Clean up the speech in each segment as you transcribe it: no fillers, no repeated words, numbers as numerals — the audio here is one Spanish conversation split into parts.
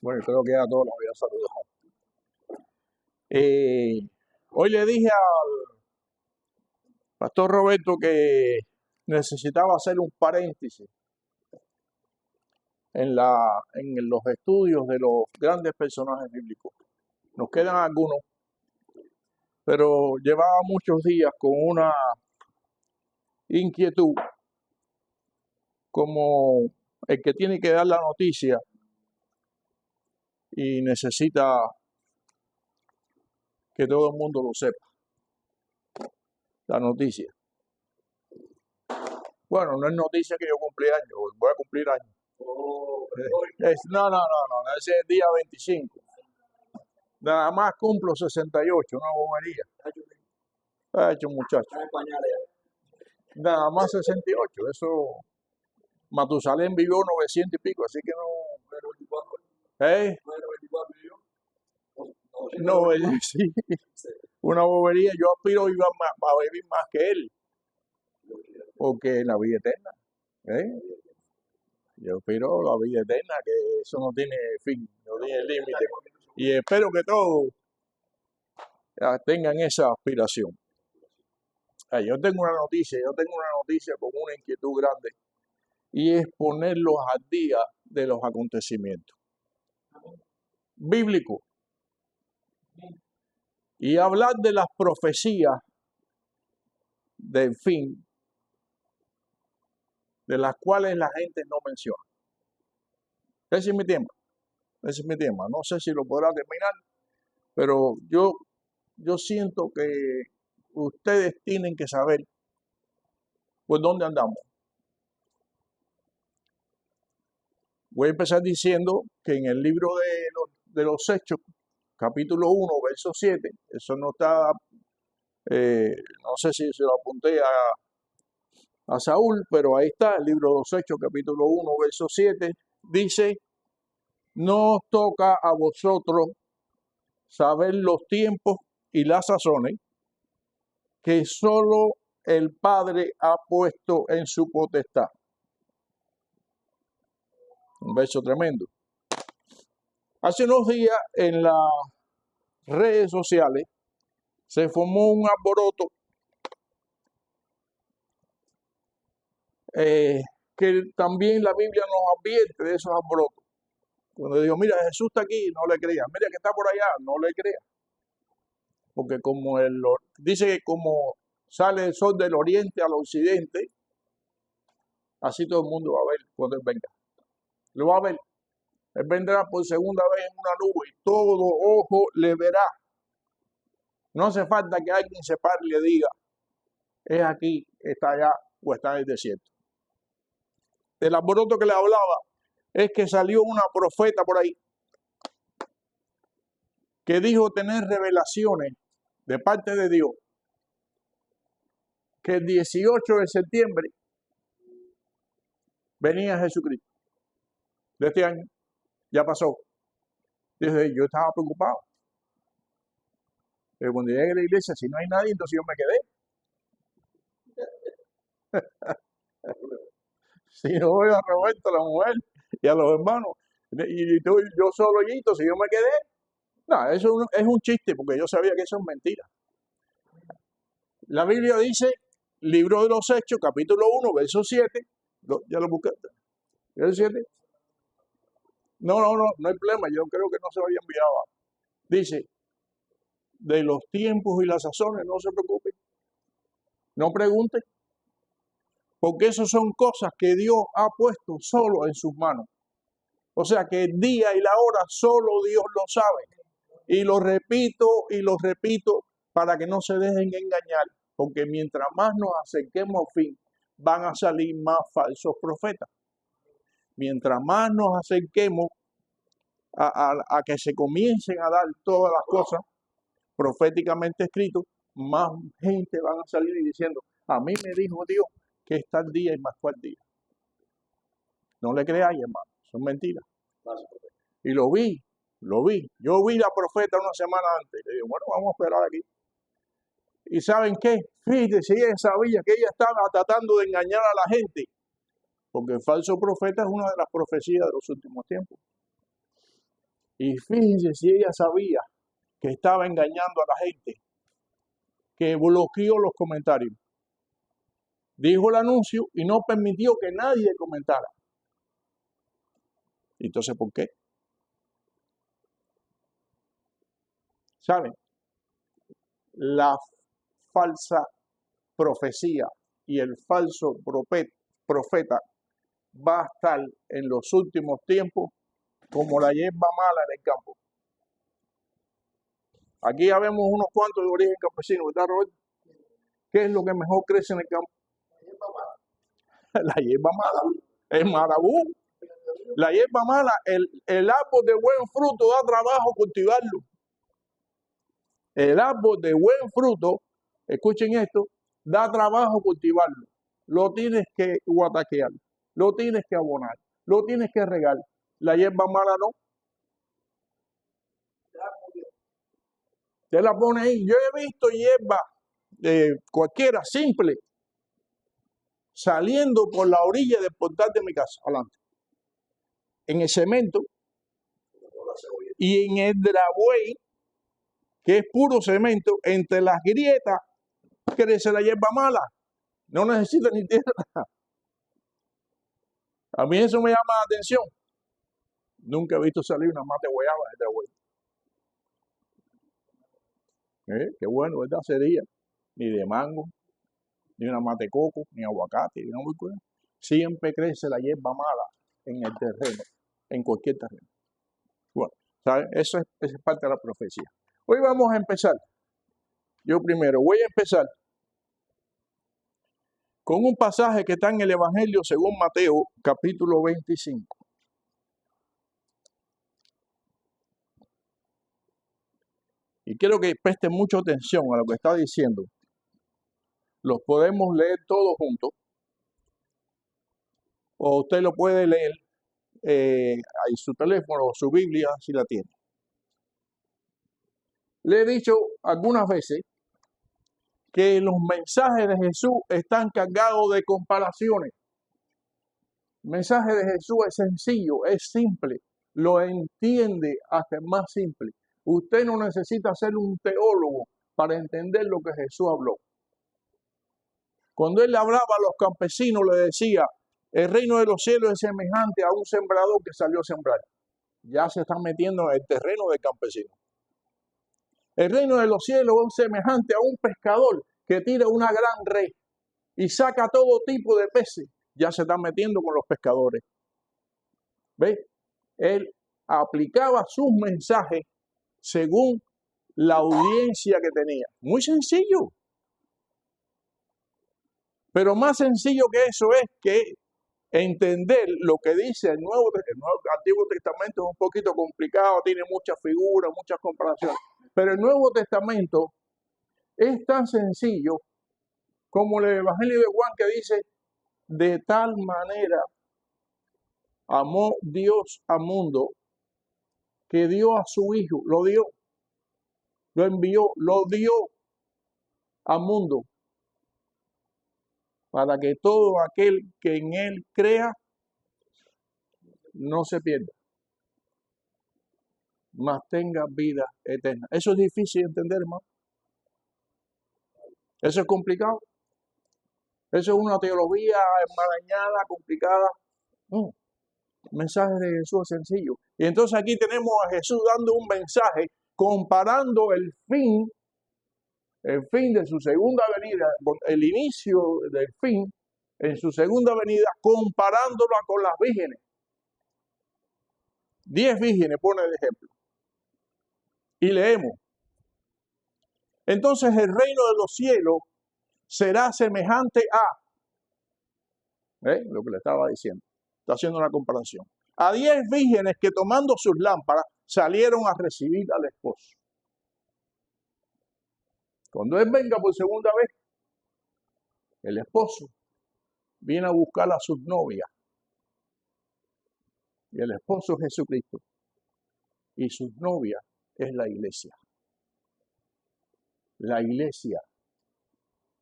Bueno, creo que a todos los había saludado. Hoy le dije al pastor Roberto que necesitaba hacer un paréntesis en los estudios de los grandes personajes bíblicos. Nos quedan algunos, pero llevaba muchos días con una inquietud como el que tiene que dar la noticia y necesita que todo el mundo lo sepa, la noticia. Bueno, no es noticia que yo cumplí años, voy a cumplir años. No, ese es el día 25. Nada más cumplo 68, una bobería. Ha hecho muchacho. Nada más 68, eso. Matusalén vivió 900 y pico, así que no. No, sí. Una bobería. Yo aspiro a vivir más que él, porque la vida eterna. Yo aspiro a la vida eterna, que eso no tiene fin, no tiene límite. Y espero que todos tengan esa aspiración. Yo tengo una noticia con una inquietud grande, y es ponerlos al día de los acontecimientos bíblicos y hablar de las profecías del fin, de las cuales la gente no menciona. Ese es mi tema. No sé si lo podrá terminar, pero yo siento que ustedes tienen que saber por dónde andamos. Voy a empezar diciendo que en el libro de los Hechos, capítulo 1, verso 7, eso no está, no sé si se lo apunté a Saúl, pero ahí está, el libro de los Hechos, capítulo 1, verso 7, dice: no os toca a vosotros saber los tiempos y las sazones que solo el Padre ha puesto en su potestad. Un verso tremendo. Hace unos días en las redes sociales se formó un alboroto que también la Biblia nos advierte de esos alborotos. Cuando digo, mira, Jesús está aquí, no le creas. Mira que está por allá, no le creas. Porque dice que como sale el sol del oriente al occidente, así todo el mundo va a ver cuando Él venga. Lo va a ver. Él vendrá por segunda vez en una nube y todo ojo le verá. No hace falta que alguien se pare y le diga, es aquí, está allá o está en el desierto. El alboroto que le hablaba es que salió una profeta por ahí que dijo tener revelaciones de parte de Dios, que el 18 de septiembre venía Jesucristo de este año. Ya pasó. Dice, yo estaba preocupado. Pero cuando llegué a la iglesia, si no hay nadie, entonces yo me quedé. Si no veo a Roberto, a la mujer y a los hermanos, y yo solo allí, entonces yo me quedé. No, eso es un chiste, porque yo sabía que eso es mentira. La Biblia dice, libro de los Hechos, capítulo 1, verso 7, ya lo buscaste, verso 7. No hay problema, yo creo que no se lo había enviado. Dice, de los tiempos y las sazones, no se preocupen, no pregunten, porque eso son cosas que Dios ha puesto solo en sus manos. O sea que el día y la hora solo Dios lo sabe. Y lo repito para que no se dejen engañar, porque mientras más nos acerquemos al fin, van a salir más falsos profetas. Mientras más nos acerquemos a que se comiencen a dar todas las cosas proféticamente escritas, más gente van a salir diciendo, a mí me dijo Dios que es tal día y más cual día. No le creáis, hermano, son mentiras. Y lo vi. Yo vi la profeta una semana antes. Le digo, bueno, vamos a esperar aquí. ¿Y saben qué? Fíjese, ella sabía que ella estaba tratando de engañar a la gente. Porque el falso profeta es una de las profecías de los últimos tiempos. Y fíjense si ella sabía que estaba engañando a la gente, que bloqueó los comentarios. Dijo el anuncio y no permitió que nadie comentara. Entonces, ¿por qué? ¿Saben? La falsa profecía y el falso profeta va a estar en los últimos tiempos como la hierba mala en el campo. Aquí ya vemos unos cuantos de origen campesino, ¿verdad, Roberto? ¿Qué es lo que mejor crece en el campo? La hierba mala, el marabú. La hierba mala, el árbol de buen fruto da trabajo cultivarlo. El árbol de buen fruto, escuchen esto, da trabajo cultivarlo. Lo tienes que guataquear, lo tienes que abonar, lo tienes que regar. La hierba mala no. Te la pone ahí. Yo he visto hierba cualquiera, simple, saliendo por la orilla del portal de mi casa, adelante. En el cemento y en el driveway, que es puro cemento, entre las grietas crece la hierba mala. No necesita ni tierra. A mí eso me llama la atención. Nunca he visto salir una mata de guayaba del driveway. Qué bueno, ¿verdad? Sería. Ni de mango, ni una mata de coco, ni aguacate, ni una muy buena. Siempre crece la hierba mala en el terreno, en cualquier terreno. Bueno, ¿sabes? Eso es parte de la profecía. Hoy vamos a empezar. Yo primero voy a empezar con un pasaje que está en el Evangelio según Mateo, capítulo 25. Y quiero que presten mucha atención a lo que está diciendo. Los podemos leer todos juntos, o usted lo puede leer en su teléfono o su Biblia si la tiene. Le he dicho algunas veces que los mensajes de Jesús están cargados de comparaciones. El mensaje de Jesús es sencillo, es simple, lo entiende hasta el más simple. Usted no necesita ser un teólogo para entender lo que Jesús habló. Cuando él hablaba a los campesinos, le decía, el reino de los cielos es semejante a un sembrador que salió a sembrar. Ya se están metiendo en el terreno del campesino. El reino de los cielos es semejante a un pescador que tira una gran red y saca todo tipo de peces. Ya se están metiendo con los pescadores. ¿Ves? Él aplicaba sus mensajes según la audiencia que tenía. Muy sencillo. Pero más sencillo que eso es que entender lo que dice el Antiguo Testamento es un poquito complicado, tiene muchas figuras, muchas comparaciones. Pero el Nuevo Testamento es tan sencillo como el Evangelio de Juan que dice, de tal manera amó Dios al mundo que dio a su Hijo, lo envió, lo dio al mundo para que todo aquel que en él crea no se pierda, mas tenga vida eterna. Eso es difícil de entender, hermano. Eso es complicado. Eso es una teología enmarañada, complicada. No. El mensaje de Jesús es sencillo. Y entonces aquí tenemos a Jesús dando un mensaje comparando el fin de su segunda venida, con el inicio del fin en su segunda venida, comparándola con las vírgenes. 10 vírgenes pone de ejemplo. Y leemos. Entonces el reino de los cielos será semejante a, lo que le estaba diciendo, está haciendo una comparación, a 10 vírgenes que tomando sus lámparas salieron a recibir al esposo. Cuando él venga por segunda vez, el esposo viene a buscar a sus novias. Y el esposo es Jesucristo. Y sus novias es la iglesia. La iglesia.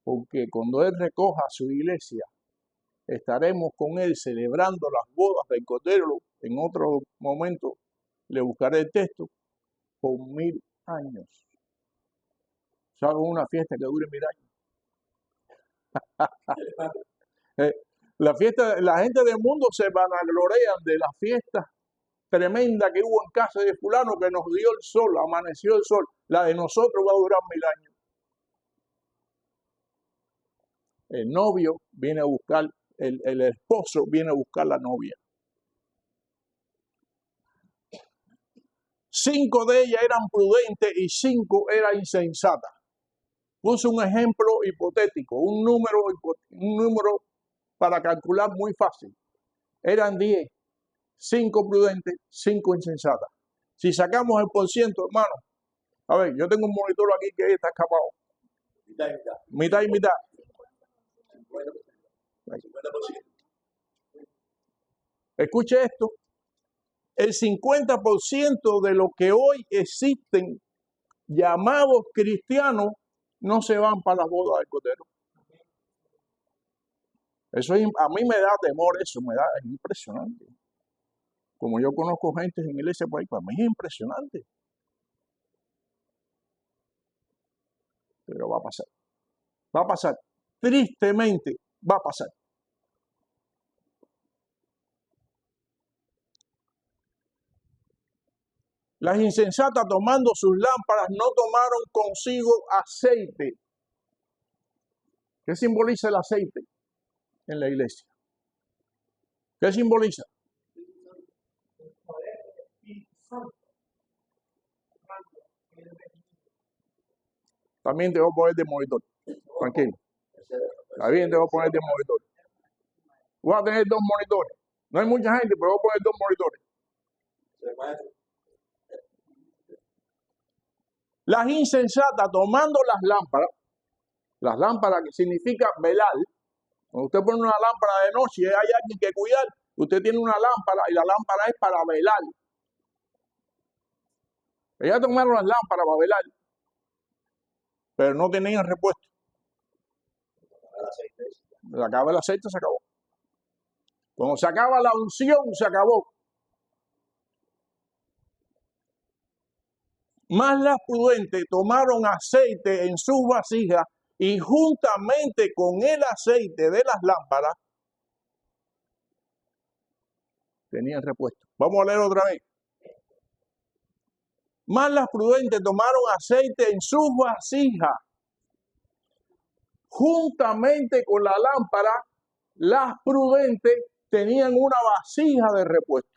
Porque cuando él recoja su iglesia, estaremos con él celebrando las bodas del Cordero en otro momento. le buscaré el texto, por 1000 años. ¿Sabes una fiesta que dure 1000 años? La fiesta, la gente del mundo se vanaglorean de la fiesta tremenda que hubo en casa de fulano que nos dio el sol, amaneció el sol. La de nosotros va a durar 1000 años. El novio viene a buscar, el esposo viene a buscar la novia. 5 de ellas eran prudentes y 5 eran insensatas. Puse un ejemplo hipotético, un número para calcular muy fácil. Eran 10, 5 prudentes, 5 insensatas. Si sacamos el porciento, hermano, a ver, yo tengo un monitor aquí que está escapado. Mitad y mitad. Mitad y mitad. 50%. Escuche esto. El 50% de lo que hoy existen llamados cristianos no se van para las bodas del Cordero. Eso es, a mí me da temor, eso es impresionante. Como yo conozco gente en iglesia por ahí, para mí es impresionante. Pero va a pasar. Va a pasar. Tristemente va a pasar. Las insensatas, tomando sus lámparas, no tomaron consigo aceite. ¿Qué simboliza el aceite en la iglesia? ¿Qué simboliza? También te voy a poner de monitor. Tranquilo. También te voy a poner de monitor. Voy a tener 2 monitores. No hay mucha gente, pero voy a poner 2 monitores. Las insensatas, tomando las lámparas que significa velar. Cuando usted pone una lámpara de noche y hay alguien que cuidar, usted tiene una lámpara y la lámpara es para velar. Ellas tomaron las lámparas para velar, pero no tenían repuesto. Se acaba el aceite, se acabó. Cuando se acaba la unción, se acabó. Más las prudentes tomaron aceite en sus vasijas y juntamente con el aceite de las lámparas tenían repuesto. Vamos a leer otra vez. Más las prudentes tomaron aceite en sus vasijas. Juntamente con la lámpara, las prudentes tenían una vasija de repuesto.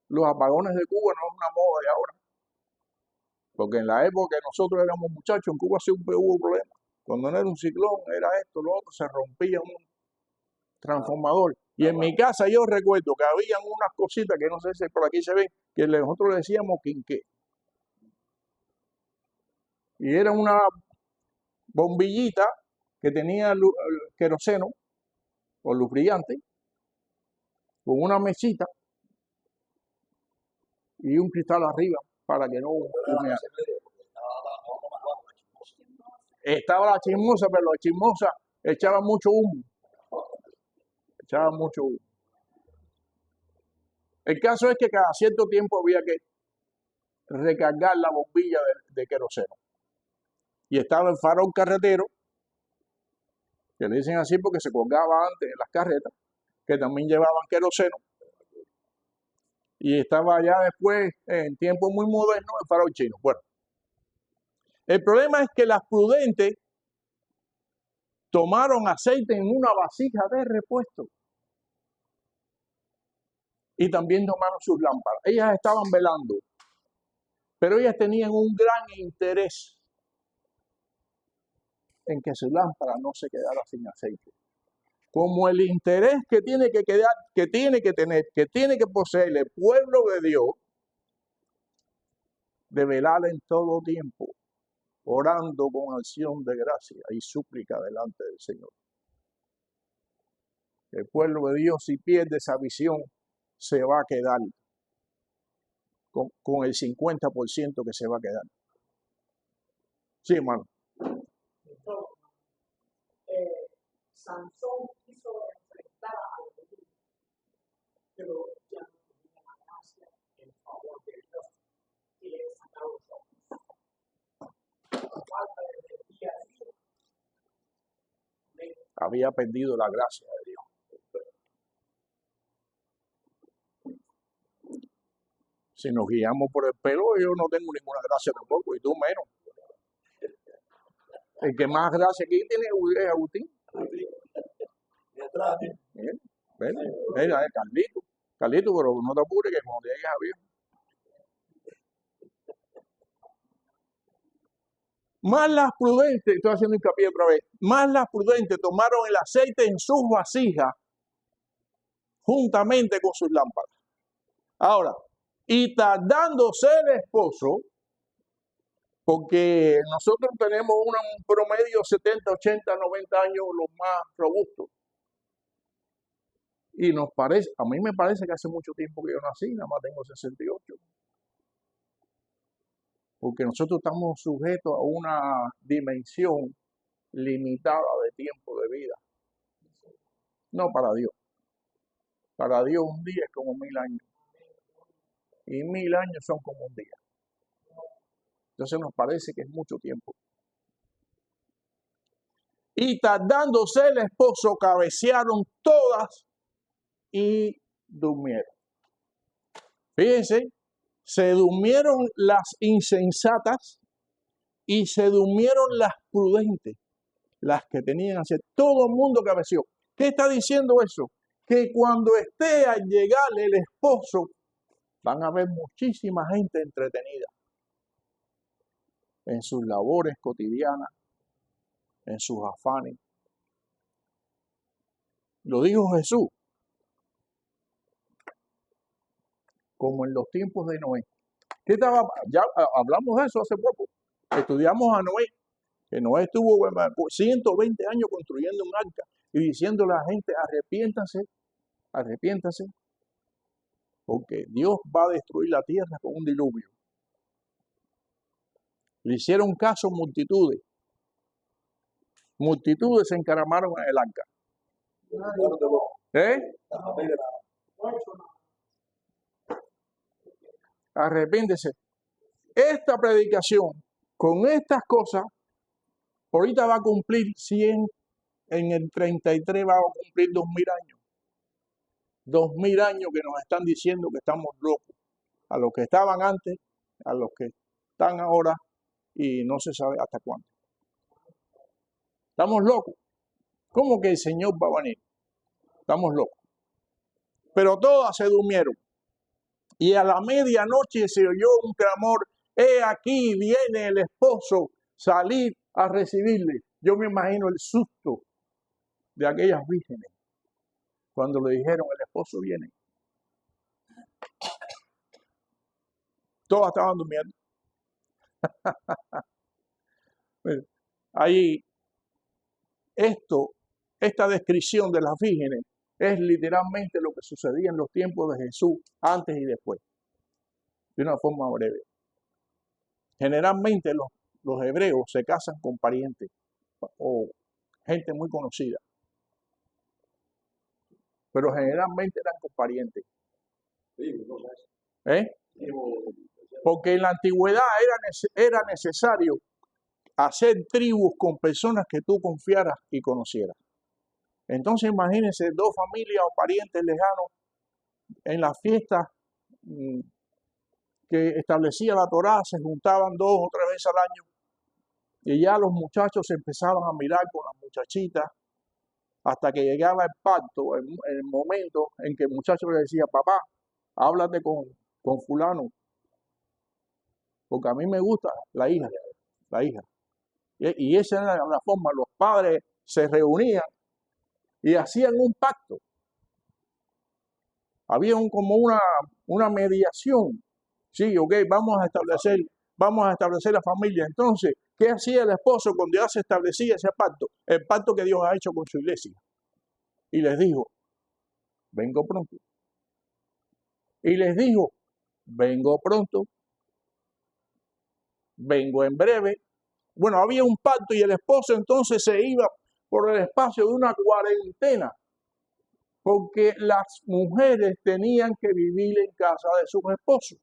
Los apagones de Cuba no es una moda de ahora. Porque en la época que nosotros éramos muchachos, en Cuba siempre hubo problemas. Cuando no era un ciclón, era esto, lo otro, se rompía un transformador. Y en mi casa yo recuerdo que habían unas cositas que no sé si por aquí se ven, que nosotros le decíamos quinqué. Y era una bombillita que tenía queroseno o luz brillante, con una mesita y un cristal arriba para que no humeara. Estaba la chismosa, pero la chismosa echaba mucho humo. El caso es que cada cierto tiempo había que recargar la bombilla de queroseno. Y estaba el farol carretero, que le dicen así porque se colgaba antes en las carretas, que también llevaban queroseno. Y estaba ya después, en tiempos muy modernos, el farol chino. Bueno, el problema es que las prudentes tomaron aceite en una vasija de repuesto. Y también tomaron sus lámparas. Ellas estaban velando, pero ellas tenían un gran interés en que su lámpara no se quedara sin aceite. Como el interés que tiene que quedar, que tiene que tener, que tiene que poseer el pueblo de Dios, de velar en todo tiempo, orando con acción de gracia y súplica delante del Señor. El pueblo de Dios, si pierde esa visión, se va a quedar con el 50% que se va a quedar. Sí, hermano. Sansón quiso enfrentar a los enemigos, pero ya no tenía nada. había perdido la gracia de Dios. Si nos guiamos por el pelo, yo no tengo ninguna gracia tampoco, y tú menos. El que más gracia aquí tiene es Agustín. Mira, Carlito. Carlito, pero no te apures que cuando llegues a viejo. Más las prudentes, estoy haciendo hincapié otra vez, más las prudentes tomaron el aceite en sus vasijas juntamente con sus lámparas. Ahora, y tardándose el esposo, porque nosotros tenemos un promedio 70, 80, 90 años los más robustos. Y nos parece, a mí me parece que hace mucho tiempo que yo nací, nada más tengo 68. Porque nosotros estamos sujetos a una dimensión limitada de tiempo de vida. No para Dios. Para Dios un día es como 1000 años. Y 1000 años son como un día. Entonces nos parece que es mucho tiempo. Y tardándose el esposo, cabecearon todas y durmieron. Fíjense, se durmieron las insensatas y se durmieron las prudentes, las que tenían hacer. Todo el mundo cabeceó. ¿Qué está diciendo eso? Que cuando esté a llegar el esposo, van a haber muchísima gente entretenida en sus labores cotidianas, en sus afanes. Lo dijo Jesús, como en los tiempos de Noé. Ya hablamos de eso hace poco. Estudiamos a Noé, que Noé estuvo 120 años construyendo un arca y diciéndole a la gente, arrepiéntase, porque Dios va a destruir la tierra con un diluvio. Le hicieron caso multitudes. Multitudes se encaramaron en el arca. Arrepiéntese. Esta predicación, con estas cosas, ahorita va a cumplir 100, en el 33 va a cumplir 2000 años. 2000 años que nos están diciendo que estamos locos. A los que estaban antes, a los que están ahora, y no se sabe hasta cuándo. Estamos locos. ¿Cómo que el Señor va a venir? Estamos locos. Pero todas se durmieron. Y a la medianoche se oyó un clamor, he aquí viene el esposo, salid a recibirle. Yo me imagino el susto de aquellas vírgenes cuando le dijeron el esposo viene. Todas estaban durmiendo. Ahí, esta descripción de las vírgenes es literalmente lo que sucedía en los tiempos de Jesús, antes y después, de una forma breve. Generalmente los hebreos se casan con parientes o gente muy conocida, pero generalmente eran con parientes. Porque en la antigüedad era necesario hacer tribus con personas que tú confiaras y conocieras. Entonces imagínense 2 familias o parientes lejanos en las fiestas que establecía la Torá, se juntaban 2 o 3 veces al año y ya los muchachos se empezaban a mirar con las muchachitas hasta que llegaba el pacto, el momento en que el muchacho le decía, papá, háblate con fulano, porque a mí me gusta la hija. Y esa era la forma, los padres se reunían y hacían un pacto. Había como una mediación. Sí, ok, vamos a establecer la familia. Entonces, ¿qué hacía el esposo cuando ya se establecía ese pacto? El pacto que Dios ha hecho con su iglesia. Y les dijo, vengo pronto. Y les dijo, vengo pronto, vengo en breve. Bueno, había un pacto y el esposo entonces se iba por el espacio de una cuarentena, porque las mujeres tenían que vivir en casa de sus esposos.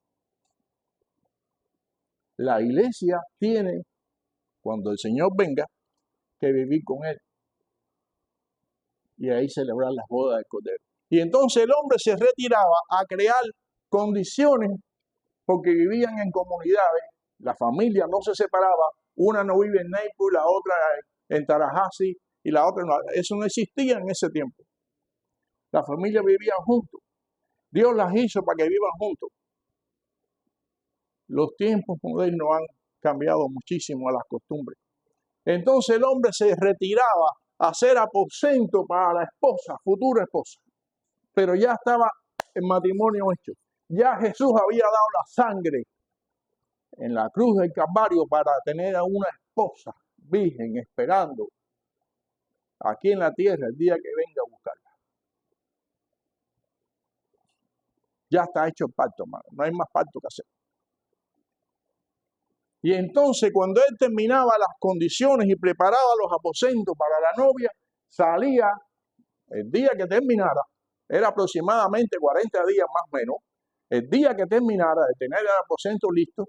La iglesia tiene, cuando el Señor venga, que vivir con Él. y ahí celebrar las bodas del Cordero. Y entonces el hombre se retiraba a crear condiciones porque vivían en comunidades, la familia no se separaba, una no vive en Naples, la otra en Tallahassee y la otra no. Eso no existía en ese tiempo. Las familias vivían juntos. Dios las hizo para que vivan juntos. Los tiempos modernos han cambiado muchísimo a las costumbres. Entonces el hombre se retiraba a hacer aposento para la esposa, futura esposa. Pero ya estaba el matrimonio hecho. Ya Jesús había dado la sangre en la cruz del Calvario para tener a una esposa virgen esperando aquí en la tierra el día que venga a buscarla. Ya está hecho el pacto, hermano. No hay más pacto que hacer. Y entonces cuando él terminaba las condiciones y preparaba los aposentos para la novia, salía el día que terminara, era aproximadamente 40 días más o menos, el día que terminara de tener el aposento listo,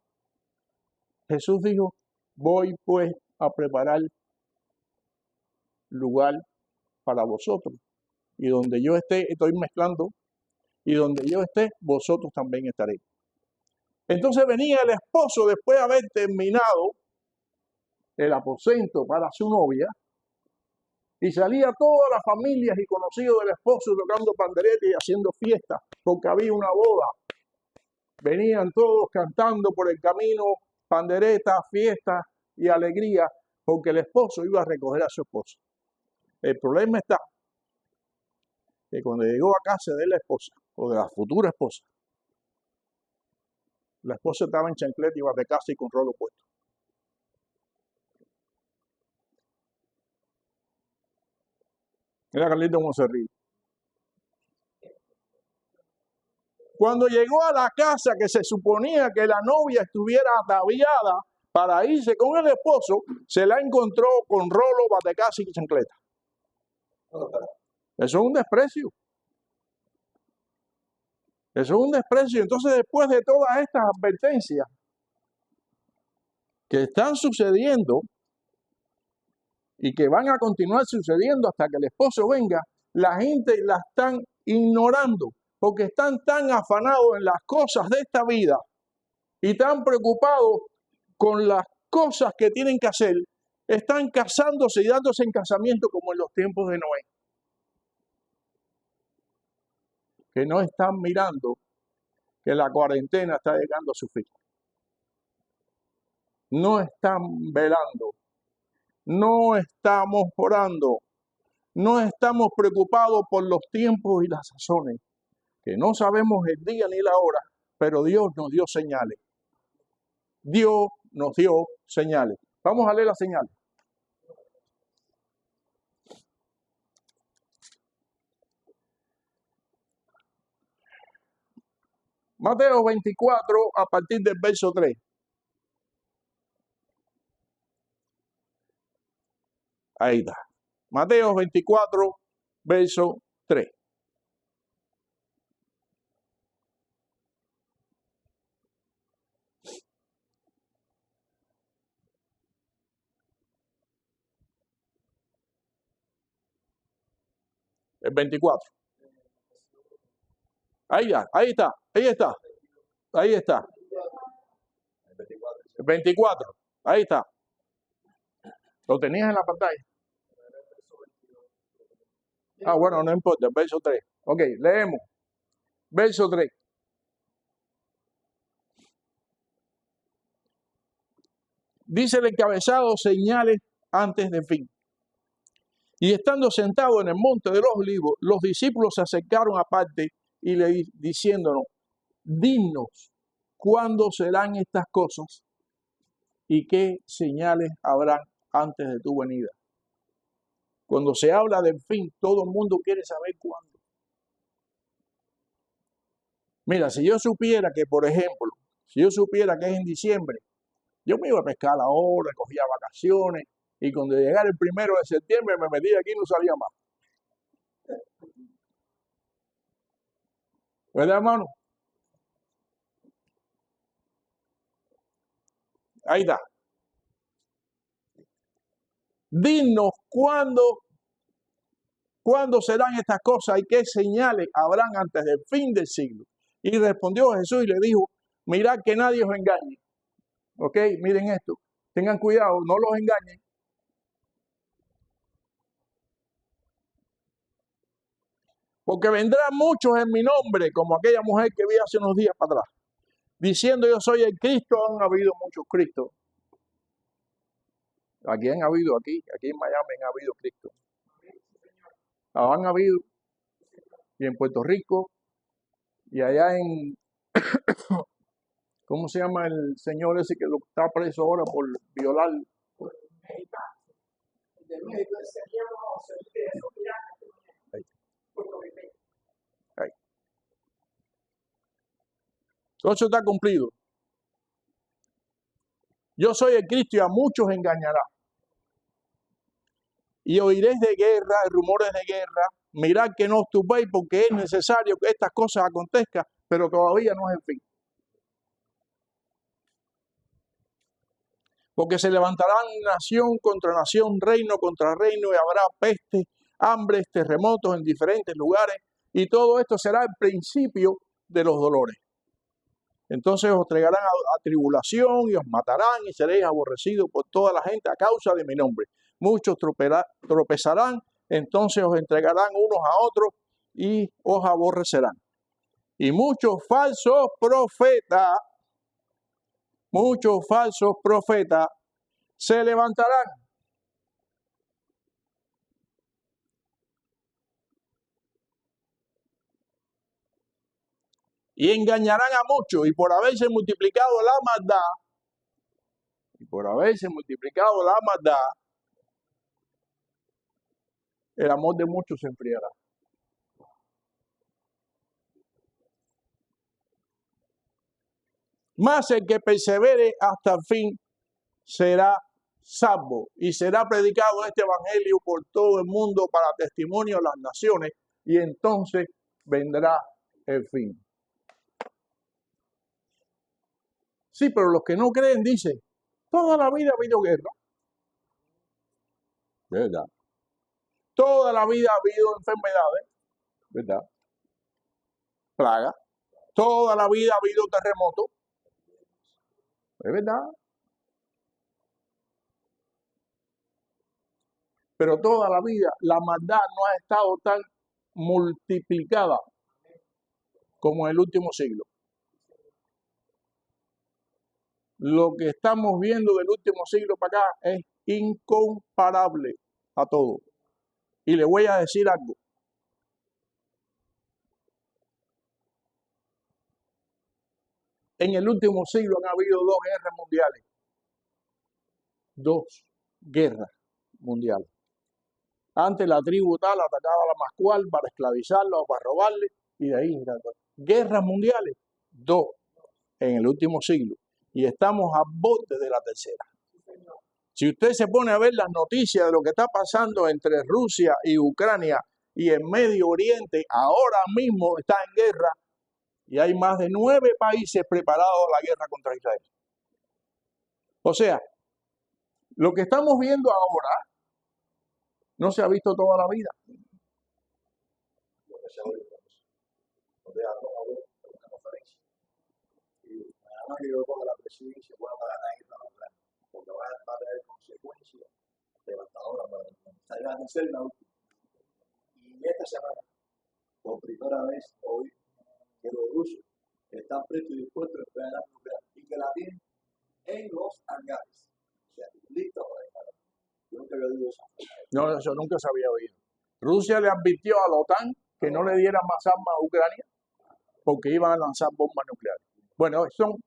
Jesús dijo, voy pues a preparar lugar para vosotros. Y donde yo esté, estoy mezclando, y donde yo esté, vosotros también estaréis. Entonces venía el esposo después de haber terminado el aposento para su novia, y salía todas las familias y conocidos del esposo tocando pandereta y haciendo fiesta, porque había una boda. Venían todos cantando por el camino, pandereta, fiesta y alegría, porque el esposo iba a recoger a su esposa. El problema está que cuando llegó a casa de la esposa, o de la futura esposa, la esposa estaba en chancleta y batecasa y con rolo puesto. Mira Carlito cómo se ríe. Cuando llegó a la casa que se suponía que la novia estuviera ataviada para irse con el esposo, se la encontró con rolo, batecasa y chancleta. Eso es un desprecio. Eso es un desprecio. Entonces, después de todas estas advertencias que están sucediendo y que van a continuar sucediendo hasta que el esposo venga, la gente la están ignorando porque están tan afanados en las cosas de esta vida y tan preocupados con las cosas que tienen que hacer, están casándose y dándose en casamiento como en los tiempos de Noé. Que no están mirando que la cuarentena está llegando a su fin. No están velando, no estamos orando, no estamos preocupados por los tiempos y las sazones, que no sabemos el día ni la hora, pero Dios nos dio señales. Dios nos dio señales. Vamos a leer las señales. Mateo 24 a partir del verso 3. Ahí está. Mateo 24, verso 3. El 24. Ahí ya, ahí está, ahí está. Ahí está. El 24. Ahí está. ¿Lo tenías en la pantalla? Ah, bueno, no importa, el verso 3. Ok, leemos. Verso 3. Dice el encabezado señales antes del fin. Y estando sentado en el monte de los olivos, los discípulos se acercaron aparte y le diciéndonos, dinos, ¿cuándo serán estas cosas? ¿Y qué señales habrán antes de tu venida? Cuando se habla del fin, todo el mundo quiere saber cuándo. Mira, si yo supiera que, por ejemplo, si yo supiera que es en diciembre, yo me iba a pescar ahora, cogía vacaciones, y cuando llegara el 1 de septiembre me metía aquí y no salía más. ¿Verdad, hermano? Ahí está. Dinos cuándo ¿cuándo serán estas cosas y qué señales habrán antes del fin del siglo? Y respondió Jesús y le dijo, mirad que nadie os engañe. ¿Ok? Miren esto. Tengan cuidado, no los engañen. Porque vendrán muchos en mi nombre, como aquella mujer que vi hace unos días para atrás, diciendo yo soy el Cristo. Han habido muchos Cristos. Aquí han habido, aquí en Miami han habido Cristo. Han habido, y en Puerto Rico, y allá en, ¿cómo se llama el señor ese que lo está preso ahora por violar? Ahí. Todo eso está cumplido. Yo soy el Cristo y a muchos engañará. Y oiréis de guerra, rumores de guerra. Mirad que no os turbéis, porque es necesario que estas cosas acontezcan, pero todavía no es el fin. Porque se levantarán nación contra nación, reino contra reino, y habrá peste, hambres, terremotos en diferentes lugares, y todo esto será el principio de los dolores. Entonces os entregarán a tribulación y os matarán y seréis aborrecidos por toda la gente a causa de mi nombre. Muchos tropezarán, entonces os entregarán unos a otros y os aborrecerán. Y muchos falsos profetas se levantarán. Y engañarán a muchos, y por haberse multiplicado la maldad, el amor de muchos se enfriará. Mas el que persevere hasta el fin será salvo, y será predicado este evangelio por todo el mundo para testimonio a las naciones, y entonces vendrá el fin. Sí, pero los que no creen dicen, toda la vida ha habido guerra. ¿Verdad? Toda la vida ha habido enfermedades. ¿Verdad? Plagas. Toda la vida ha habido terremotos. Es verdad. Pero toda la vida la maldad no ha estado tan multiplicada como en el último siglo. Lo que estamos viendo del último siglo para acá es incomparable a todo. Y le voy a decir algo. En el último siglo han habido 2 guerras mundiales. 2 guerras mundiales. Antes la tribu tal atacaba a la más cual para esclavizarla o para robarle, y de ahí guerras mundiales, 2 en el último siglo. Y estamos a borde de la tercera. Si usted se pone a ver las noticias de lo que está pasando entre Rusia y Ucrania y el Medio Oriente, ahora mismo está en guerra y hay más de 9 países preparados a la guerra contra Israel. O sea, lo que estamos viendo ahora no se ha visto toda la vida. Que yo ponga la presidencia, voy a pagar la guerra a Ucrania, porque va a tener consecuencias devastadoras para el mundo. Esta va a ser la última. Y esta semana, por primera vez, hoy, que los rusos están prestos y dispuestos a esperar la nuclear y que la tienen en los hangares. O sea, lista para disparar. Yo nunca había oído eso. No, eso nunca se había oído. Rusia le advirtió a la OTAN que no le dieran más armas a Ucrania porque iban a lanzar bombas nucleares. Bueno, son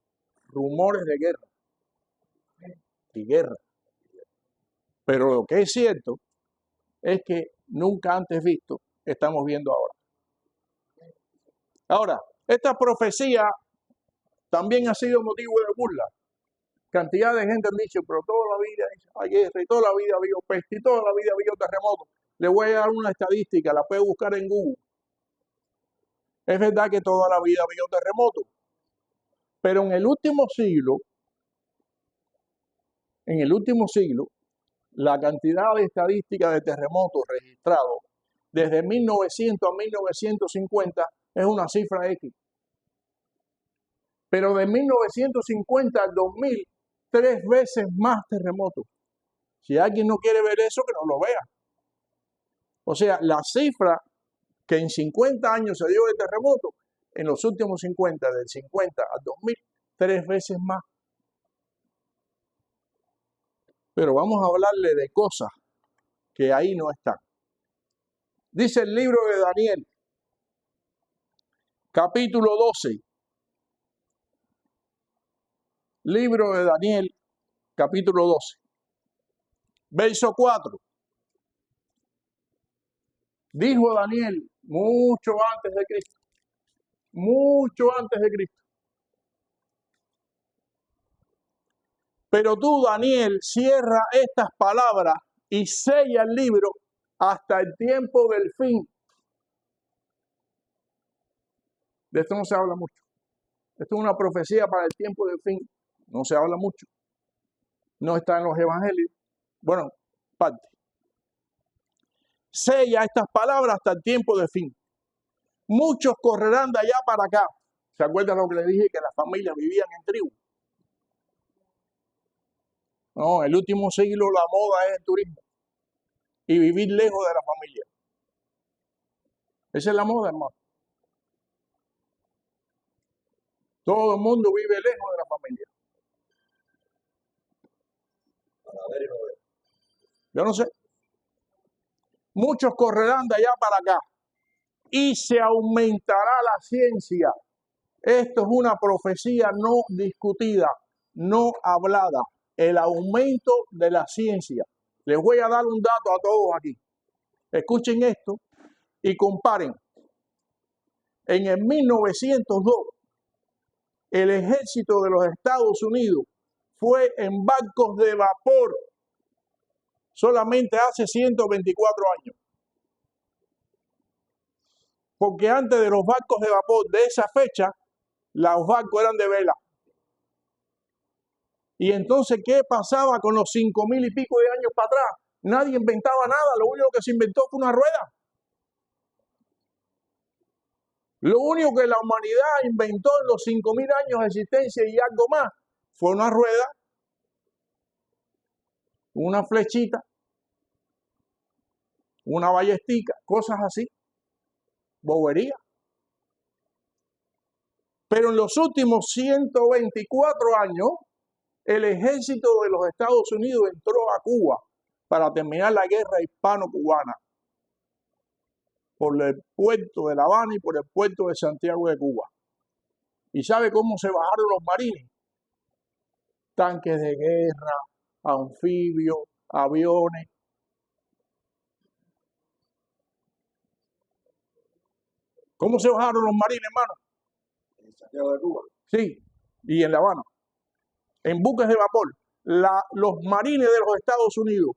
rumores de guerra y guerra. Pero lo que es cierto es que nunca antes visto estamos viendo ahora. Ahora, esta profecía también ha sido motivo de burla. Cantidad de gente han dicho, pero toda la vida hay guerra y toda la vida ha habido peste y toda la vida ha habido terremoto. Le voy a dar una estadística, la puede buscar en Google. Es verdad que toda la vida ha habido terremotos, pero en el último siglo, la cantidad de estadísticas de terremotos registrados desde 1900 a 1950 es una cifra X. Pero de 1950 al 2000, 3 veces más terremotos. Si alguien no quiere ver eso, que no lo vea. O sea, la cifra que en 50 años se dio de terremoto, en los últimos 50, del 50 al 2000, 3 veces más. Pero vamos a hablarle de cosas que ahí no están. Dice el libro de Daniel, capítulo 12. Libro de Daniel, capítulo 12. Verso 4. Dijo Daniel mucho antes de Cristo. Mucho antes de Cristo. Pero tú, Daniel, cierra estas palabras y sella el libro hasta el tiempo del fin. De esto no se habla mucho. Esto es una profecía para el tiempo del fin. No se habla mucho. No está en los evangelios. Bueno, parte. Sella estas palabras hasta el tiempo del fin. Muchos correrán de allá para acá. ¿Se acuerdan lo que le dije? Que las familias vivían en tribu. No, el último siglo la moda es el turismo. Y vivir lejos de la familia. Esa es la moda, hermano. Todo el mundo vive lejos de la familia. Yo no sé. Muchos correrán de allá para acá y se aumentará la ciencia. Esto es una profecía no discutida, no hablada. El aumento de la ciencia. Les voy a dar un dato a todos aquí. Escuchen esto y comparen. En el 1902, el ejército de los Estados Unidos fue en barcos de vapor solamente hace 124 años. Porque antes de los barcos de vapor de esa fecha, los barcos eran de vela. Y entonces, ¿qué pasaba con los 5.000 y pico de años para atrás? Nadie inventaba nada, lo único que se inventó fue una rueda. Lo único que la humanidad inventó en los 5.000 años de existencia y algo más fue una rueda, una flechita, una ballestica, cosas así, bobería. Pero en los últimos 124 años, el ejército de los Estados Unidos entró a Cuba para terminar la guerra hispano-cubana por el puerto de La Habana y por el puerto de Santiago de Cuba. ¿Y sabe cómo se bajaron los marines? Tanques de guerra, anfibios, aviones. ¿Cómo se bajaron los marines, hermano? En Santiago de Cuba. Sí, y en La Habana. En buques de vapor. Los marines de los Estados Unidos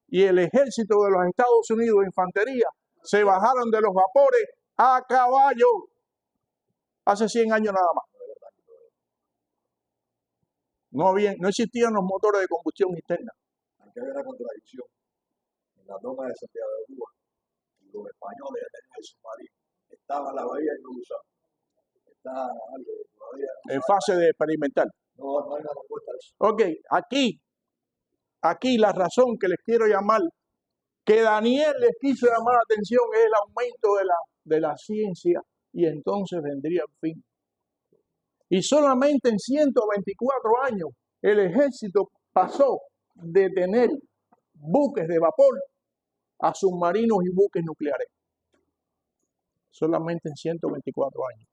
y el ejército de los Estados Unidos de infantería se bajaron de los vapores a caballo hace 100 años nada más. No existían los motores de combustión interna. Aquí había una contradicción. En la toma de Santiago de Cuba, los españoles tenían el submarino. Estaba en la bahía y no lo usaban. Está algo todavía. En fase de experimental. No hay una respuesta a eso. Ok, aquí la razón que les quiero llamar, que Daniel les quiso llamar la atención, es el aumento de la ciencia, y entonces vendría el fin. Y solamente en 124 años el ejército pasó de tener buques de vapor a submarinos y buques nucleares. Solamente en 124 años.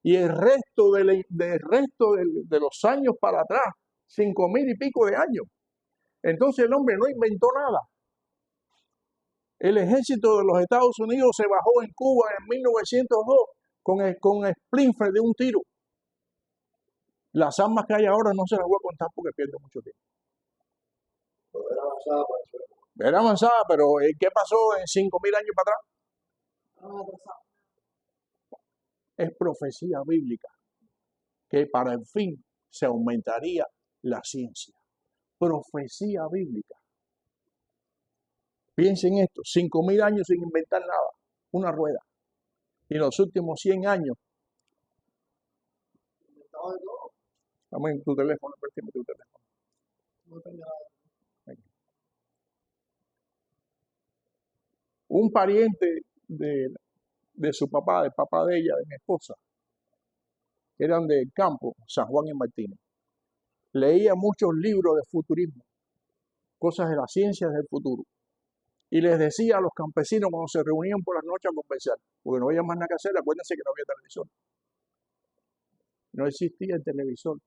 Y el resto de los años para atrás, 5.000 y pico de años. Entonces el hombre no inventó nada. El ejército de los Estados Unidos se bajó en Cuba en 1902 con Springfield de un tiro. Las armas que hay ahora no se las voy a contar porque pierdo mucho tiempo. Era avanzada, pero ¿qué pasó en 5.000 años para atrás? Es profecía bíblica que para el fin se aumentaría la ciencia. Profecía bíblica. Piensen esto, 5.000 años sin inventar nada. una rueda. Y en los últimos 100 años, dame tu teléfono, préstame tu teléfono. Un pariente de su papá, del papá de ella, de mi esposa, eran del campo, San Juan y Martínez. Leía muchos libros de futurismo, cosas de las ciencias del futuro. Y les decía a los campesinos cuando se reunían por las noches a conversar, porque no había más nada que hacer, acuérdense que no había televisor. No existía el televisor.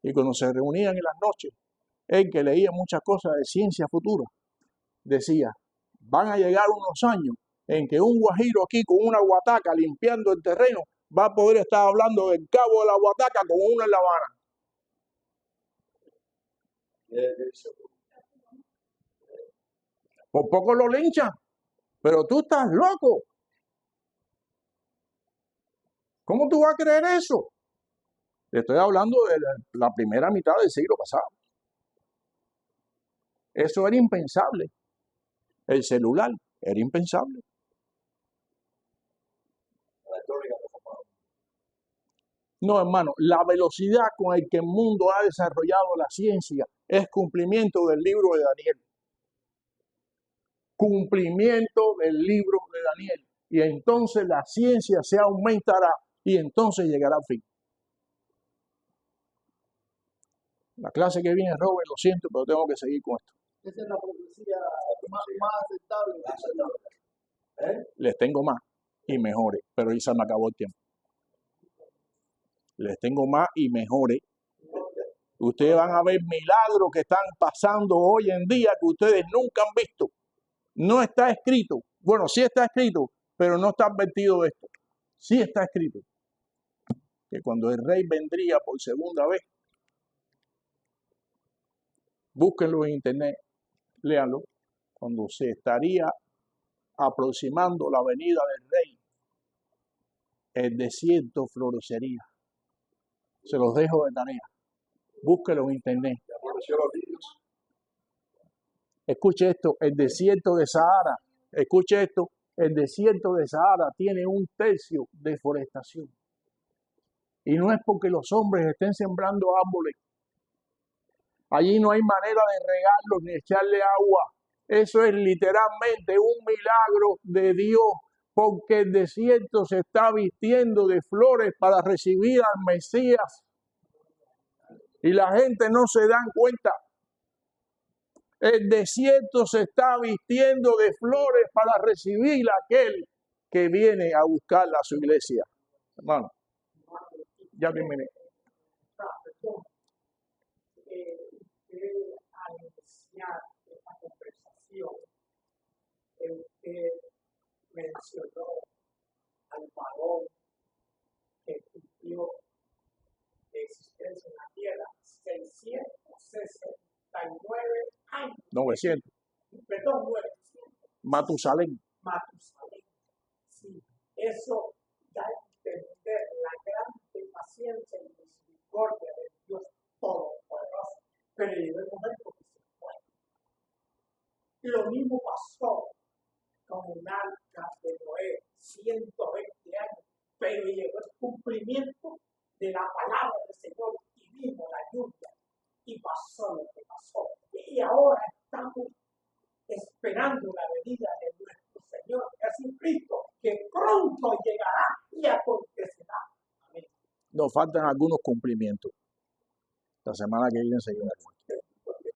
Y cuando se reunían en las noches, él que leía muchas cosas de ciencia futura, decía, van a llegar unos años en que un guajiro aquí con una guataca limpiando el terreno va a poder estar hablando del cabo de la guataca con uno en La Habana. Por poco lo linchan, pero tú estás loco. ¿Cómo tú vas a creer eso? Le estoy hablando de la primera mitad del siglo pasado. Eso era impensable. El celular era impensable. No, hermano, la velocidad con la que el mundo ha desarrollado la ciencia es cumplimiento del libro de Daniel. Cumplimiento del libro de Daniel. Y entonces la ciencia se aumentará y entonces llegará al fin. La clase que viene, Robert, lo siento, pero tengo que seguir con esto. Esa es la profecía más aceptable. Les tengo más y mejores, pero ya se me acabó el tiempo. Les tengo más y mejores. Ustedes van a ver milagros que están pasando hoy en día que ustedes nunca han visto. No está escrito. Bueno, sí está escrito, pero no está advertido de esto. Sí está escrito que cuando el rey vendría por segunda vez, búsquenlo en internet, léanlo, cuando se estaría aproximando la venida del rey, el desierto florecería. Se los dejo de tarea. Búsquenlo en internet. Escuche esto, el desierto de Sahara, escuche esto, el desierto de Sahara tiene 1/3 de deforestación. Y no es porque los hombres estén sembrando árboles. Allí no hay manera de regarlos ni echarle agua. Eso es literalmente un milagro de Dios, porque el desierto se está vistiendo de flores para recibir al Mesías. Y la gente no se dan cuenta. El desierto se está vistiendo de flores para recibir a aquel que viene a buscarla a su iglesia. Hermano, ya terminé. Al iniciar esta conversación, usted mencionó al varón que cumplió de existencia en la tierra 669 años. 900. Perdón, 900. Matusalén. Sí, eso da a entender la gran paciencia y misericordia de Dios Todopoderoso. Pero llegó el momento que se fue. Y lo mismo pasó con el arca de Noé, 120 años. Pero llegó el cumplimiento de la palabra del Señor y vino la lluvia. Y pasó lo que pasó. Y ahora estamos esperando la venida de nuestro Señor Jesucristo, que pronto llegará y acontecerá. Amén. Nos faltan algunos cumplimientos. La semana que viene seguimos.